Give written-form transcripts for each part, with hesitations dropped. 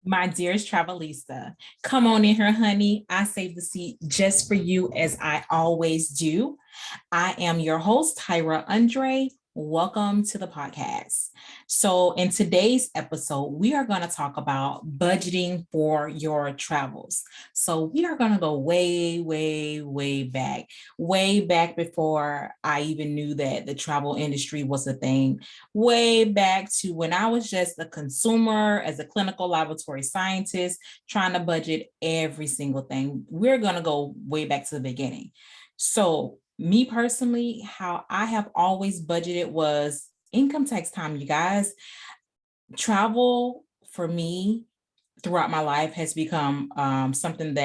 My dearest Travelista, come on in here, honey. I saved the seat just for you, as I always do. I am your host, Tyra Andre. Welcome to the podcast. So, in today's episode, we are going to talk about budgeting for your travels. So, we are going to go way back before I even knew that the travel industry was a thing, way back to when I was just a consumer as a clinical laboratory scientist trying to budget every single thing. We're going to go way back to the beginning. So, me personally, how I have always budgeted was income tax time, you guys. Travel for me throughout my life has become something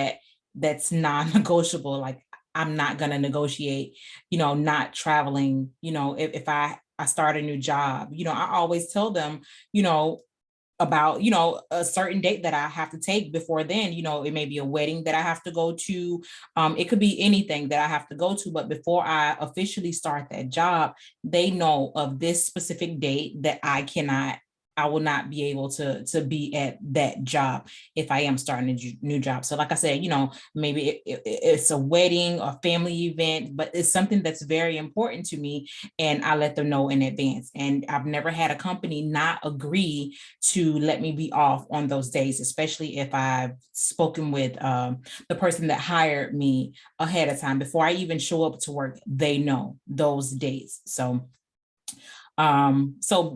that's non-negotiable. Like I'm not going to negotiate, not traveling. If I start a new job, I always tell them, about a certain date that I have to take before then. It may be a wedding that I have to go to. It could be anything that I have to go to, but before I officially start that job, they know of this specific date that I will not be able to be at that job if I am starting a new job. So like I said, maybe it's a wedding or family event, but it's something that's very important to me, and I let them know in advance. And I've never had a company not agree to let me be off on those days, especially if I've spoken with the person that hired me ahead of time. Before I even show up to work, they know those dates. So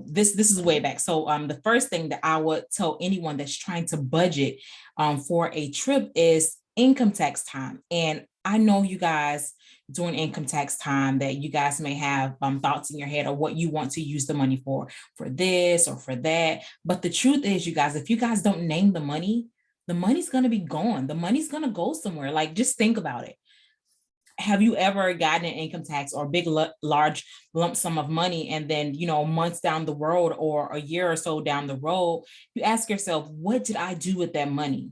this is way back. So the first thing that I would tell anyone that's trying to budget for a trip is income tax time. And I know you guys during income tax time that you guys may have thoughts in your head of what you want to use the money for this or for that. But the truth is, you guys, if you guys don't name the money's going to be gone. The money's going to go somewhere. Like, just think about it. Have you ever gotten an income tax or big, large lump sum of money, and then, months down the road or a year or so down the road, you ask yourself, what did I do with that money?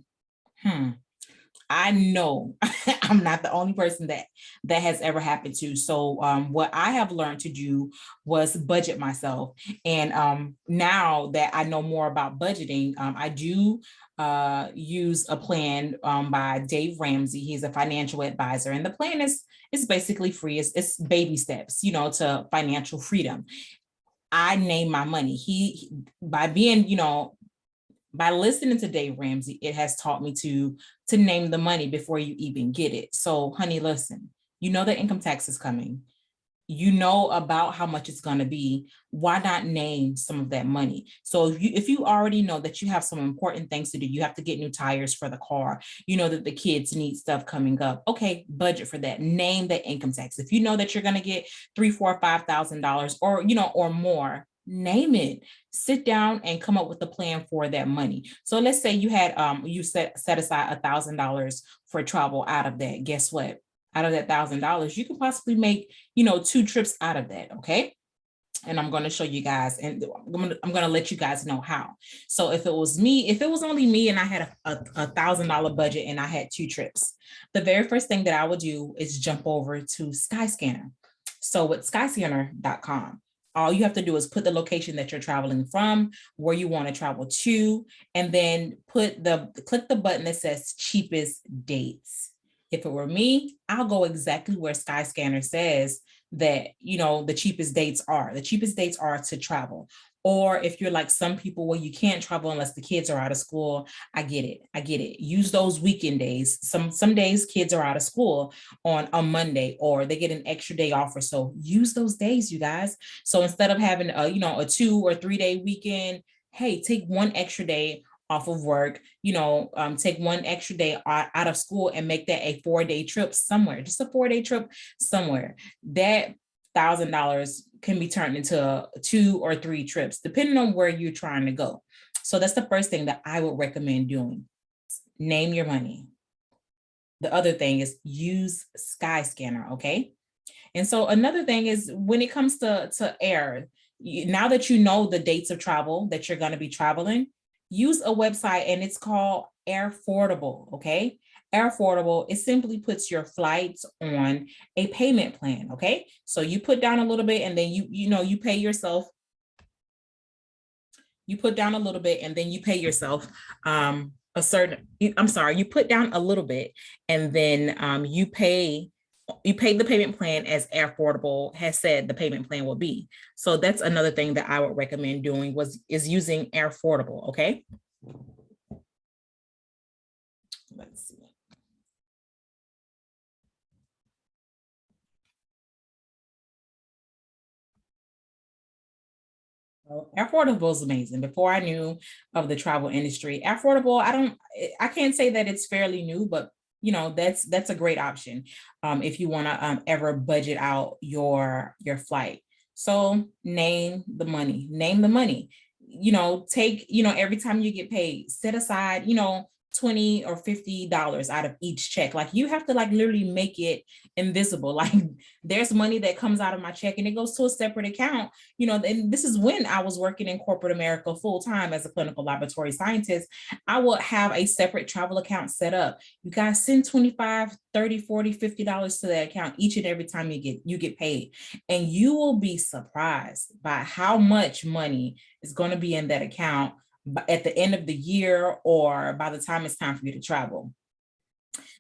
I know I'm not the only person that has ever happened to. So what I have learned to do was budget myself. And now that I know more about budgeting, I do use a plan by Dave Ramsey. He's a financial advisor, and the plan is basically free. It's baby steps, to financial freedom. I name my money. By listening to Dave Ramsey, it has taught me to name the money before you even get it. So, honey, listen, that income tax is coming. You know about how much it's going to be. Why not name some of that money? So if you already know that you have some important things to do, you have to get new tires for the car, that the kids need stuff coming up. Okay, budget for that. Name that income tax. If you know that you're going to get $3,000, $4,000, $5,000 or more, name it. Sit down and come up with a plan for that money. So let's say you had you set aside $1,000 for travel. Out of that, guess what? Out of that $1,000, you can possibly make 2 trips out of that. Okay. And I'm going to show you guys, and I'm going to let you guys know how. So if it was only me and I had a $1,000 budget and I had 2 trips, the very first thing that I would do is jump over to Skyscanner. So with skyscanner.com, all you have to do is put the location that you're traveling from, where you want to travel to, and then click the button that says cheapest dates. If it were me, I'll go exactly where Skyscanner says that, the cheapest dates are. The cheapest dates are to travel. Or if you're like some people where you can't travel unless the kids are out of school, I get it. Use those weekend days. Some days kids are out of school on a Monday, or they get an extra day off or so. Use those days, you guys. So instead of having a 2 or 3 day weekend, hey, take one extra day off of work, take one extra day out of school and make that a 4-day trip somewhere, just a 4-day trip somewhere. That $1,000 can be turned into 2 or 3 trips, depending on where you're trying to go. So that's the first thing that I would recommend doing. Name your money. The other thing is use Skyscanner, okay? And so another thing is when it comes to air, now that you know the dates of travel that you're going to be traveling, use a website, and it's called Airfordable, okay? Airfordable, it simply puts your flights on a payment plan, okay? So you put down a little bit, and then you pay yourself you put down a little bit and then you pay yourself you put down a little bit and then you pay the payment plan as Air Affordable has said the payment plan will be. So that's another thing that I would recommend doing is using Air Affordable. Okay. Let's see. Air Affordable is amazing. Before I knew of the travel industry, Air Affordable, I can't say that it's fairly new, but that's a great option if you want to ever budget out your flight. So name the money. Take, every time you get paid, set aside, $20 or $50 out of each check. Like you have to literally make it invisible. Like there's money that comes out of my check and it goes to a separate account, and this is when I was working in corporate America full time as a clinical laboratory scientist. I would have a separate travel account set up. You guys send $25, $30, $40, $50 to that account each and every time you get paid. And you will be surprised by how much money is going to be in that account at the end of the year or by the time it's time for you to travel.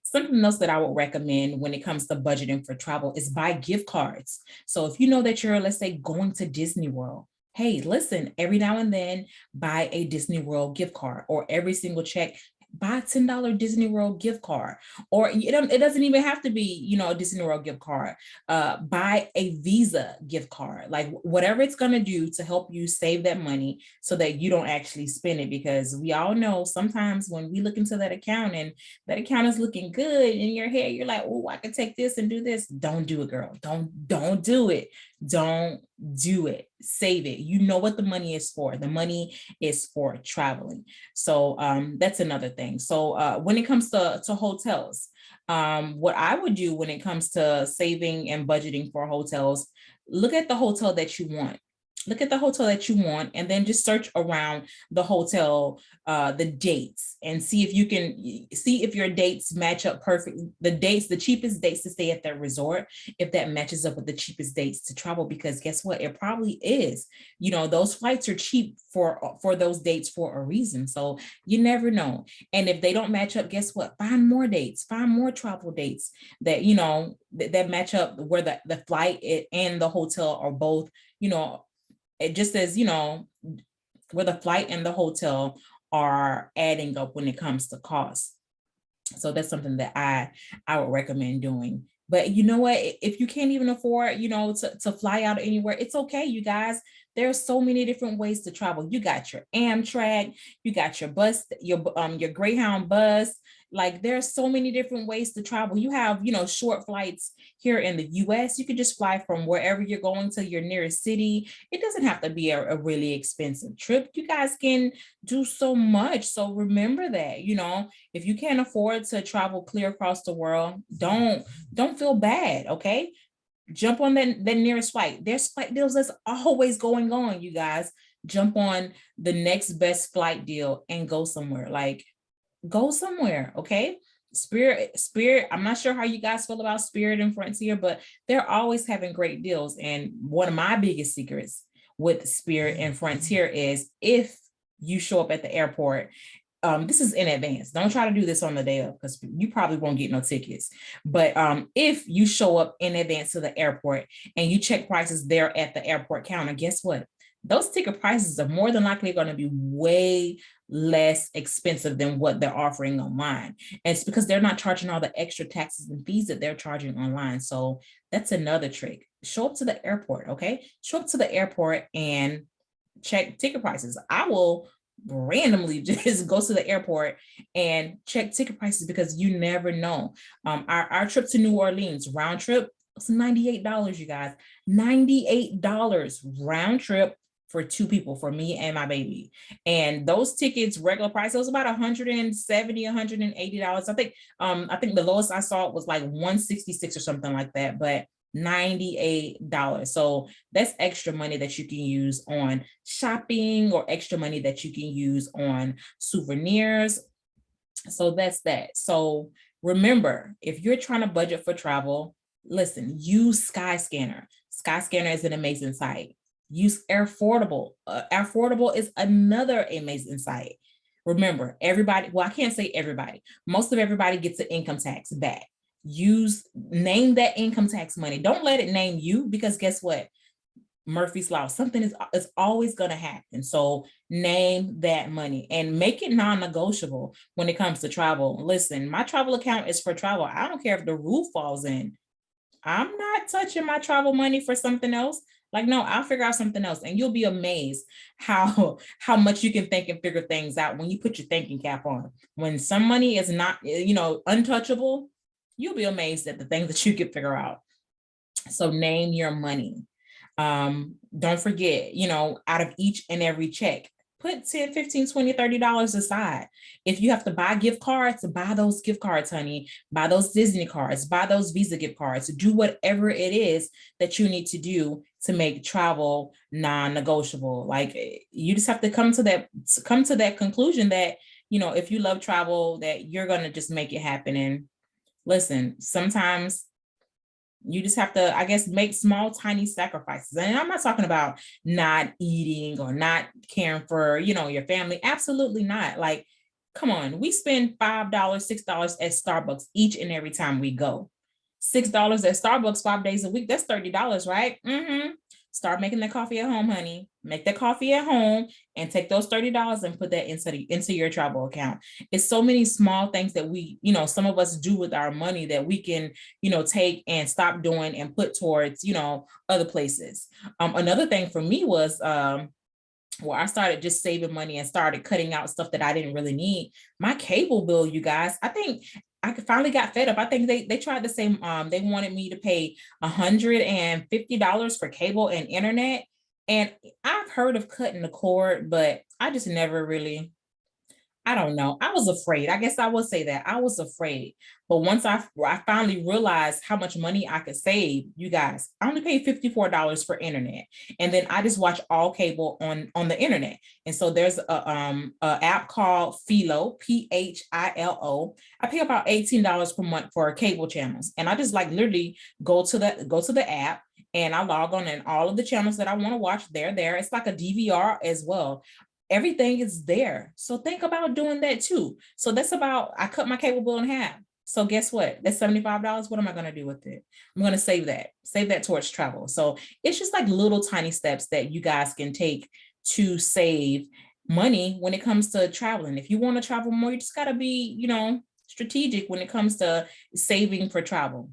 Something else that I would recommend when it comes to budgeting for travel is buy gift cards. So if you know that you're, let's say, going to Disney World, hey, listen, every now and then buy a Disney World gift card, or every single check, buy a $10 Disney World gift card, or it doesn't even have to be, a Disney World gift card. Buy a Visa gift card, like whatever it's going to do to help you save that money so that you don't actually spend it. Because we all know sometimes when we look into that account and that account is looking good in your head, you're like, oh, I can take this and do this. Don't do it, girl. Don't do it. Don't do it. Save it. You know what the money is for. The money is for traveling. So that's another thing. So when it comes to hotels, what I would do when it comes to saving and budgeting for hotels, look at the hotel that you want. And then just search around the hotel, the dates, and see if your dates match up perfectly. The cheapest dates to stay at that resort, if that matches up with the cheapest dates to travel, because guess what? It probably is. Those flights are cheap for those dates for a reason. So you never know. And if they don't match up, guess what? Find more dates, find more travel dates that, that match up where the flight and the hotel are both, it just says, where the flight and the hotel are adding up when it comes to cost. So that's something that I would recommend doing. But you know what? If you can't even afford, to fly out anywhere, it's okay, you guys. There's so many different ways to travel. You got your Amtrak, you got your bus, your Greyhound bus. Like there's so many different ways to travel. You have, short flights here in the US. You could just fly from wherever you're going to your nearest city. It doesn't have to be a really expensive trip. You guys can do so much. So remember that, if you can't afford to travel clear across the world, don't feel bad. Okay. Jump on that nearest flight. There's flight deals that's always going on, you guys. Jump on the next best flight deal and go somewhere. Go somewhere, okay? Spirit, I'm not sure how you guys feel about Spirit and Frontier, but they're always having great deals. And one of my biggest secrets with Spirit and Frontier is if you show up at the airport, this is in advance. Don't try to do this on the day of, because you probably won't get no tickets. But if you show up in advance to the airport and you check prices there at the airport counter, guess what? Those ticket prices are more than likely going to be way less expensive than what they're offering online. And it's because they're not charging all the extra taxes and fees that they're charging online. So that's another trick. Show up to the airport, okay? Show up to the airport and check ticket prices. I will randomly just go to the airport and check ticket prices because you never know. Our trip to New Orleans, round trip, it's $98, you guys. $98 round trip for two people, for me and my baby. And those tickets, regular price, it was about $170, $180. I think the lowest I saw was like $166 or something like that, but $98. So that's extra money that you can use on shopping or extra money that you can use on souvenirs. So that's that. So remember, if you're trying to budget for travel, listen, use Skyscanner. Skyscanner is an amazing site. Use Affordable. Affordable is another amazing site. Remember, everybody, well, I can't say everybody. Most of everybody gets an income tax back. Name that income tax money. Don't let it name you, because guess what? Murphy's Law, something is always going to happen. So name that money and make it non-negotiable when it comes to travel. Listen, my travel account is for travel. I don't care if the roof falls in. I'm not touching my travel money for something else. Like, no, I'll figure out something else. And you'll be amazed how much you can think and figure things out when you put your thinking cap on. When some money is not, untouchable, you'll be amazed at the things that you can figure out. So name your money. Don't forget, out of each and every check, put 10, 15, 20, $30 aside. If you have to buy gift cards, buy those gift cards, honey. Buy those Disney cards, buy those Visa gift cards. Do whatever it is that you need to do to make travel non-negotiable. Like, you just have to come to that conclusion that, if you love travel, that you're going to just make it happen. And listen, sometimes you just have to, I guess, make small, tiny sacrifices. And I'm not talking about not eating or not caring for, your family. Absolutely not. Like, come on, we spend $5, $6 at Starbucks each and every time we go. $6 at Starbucks 5 days a week, that's $30, right? Start making that coffee at home, honey. Make that coffee at home and take those $30 and put that into your travel account. It's so many small things that we, some of us do with our money that we can, take and stop doing and put towards, other places. Another thing for me was, I started just saving money and started cutting out stuff that I didn't really need. My cable bill, you guys, I think I finally got fed up. I think they tried to say they wanted me to pay $150 for cable and internet. And I've heard of cutting the cord, but I just never really, I don't know. I was afraid. I guess I will say that I was afraid. But once I finally realized how much money I could save, you guys, I only paid $54 for internet. And then I just watch all cable on the internet. And so there's a app called Philo, Philo. I pay about $18 per month for cable channels. And I just literally go to the app and I log on, and all of the channels that I want to watch, they're there. It's like a DVR as well. Everything is there. So think about doing that too. So I cut my cable bill in half. So guess what? That's $75. What am I going to do with it? I'm going to save that towards travel. So it's just like little tiny steps that you guys can take to save money when it comes to traveling. If you want to travel more, you just got to be, strategic when it comes to saving for travel.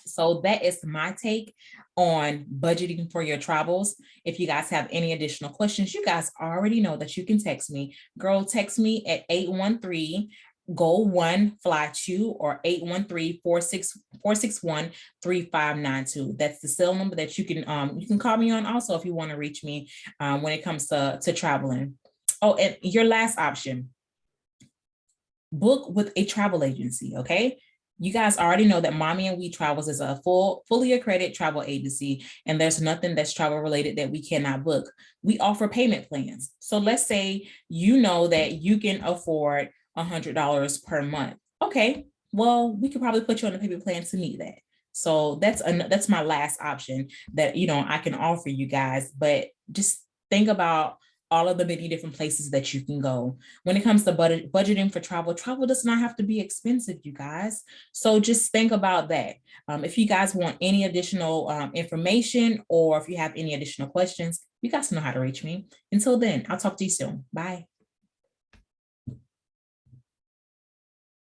So that is my take on budgeting for your travels. If you guys have any additional questions, you guys already know that you can text me. Girl, text me at 813-GO1-FLY2 or 813-461-3592. That's the cell number that you can call me on also if you want to reach me when it comes to traveling. Oh, and your last option, book with a travel agency, okay? You guys already know that Mommy and We Travels is a fully accredited travel agency, and there's nothing that's travel related that we cannot book. We offer payment plans. So let's say you know that you can afford $100 per month. Okay, well, we could probably put you on a payment plan to meet that. So that's my last option that I can offer you guys. But just think about all of the many different places that you can go. When it comes to budgeting for travel does not have to be expensive, you guys. So just think about that. If you guys want any additional information, or if you have any additional questions, you guys know how to reach me. Until then, I'll talk to you soon. Bye.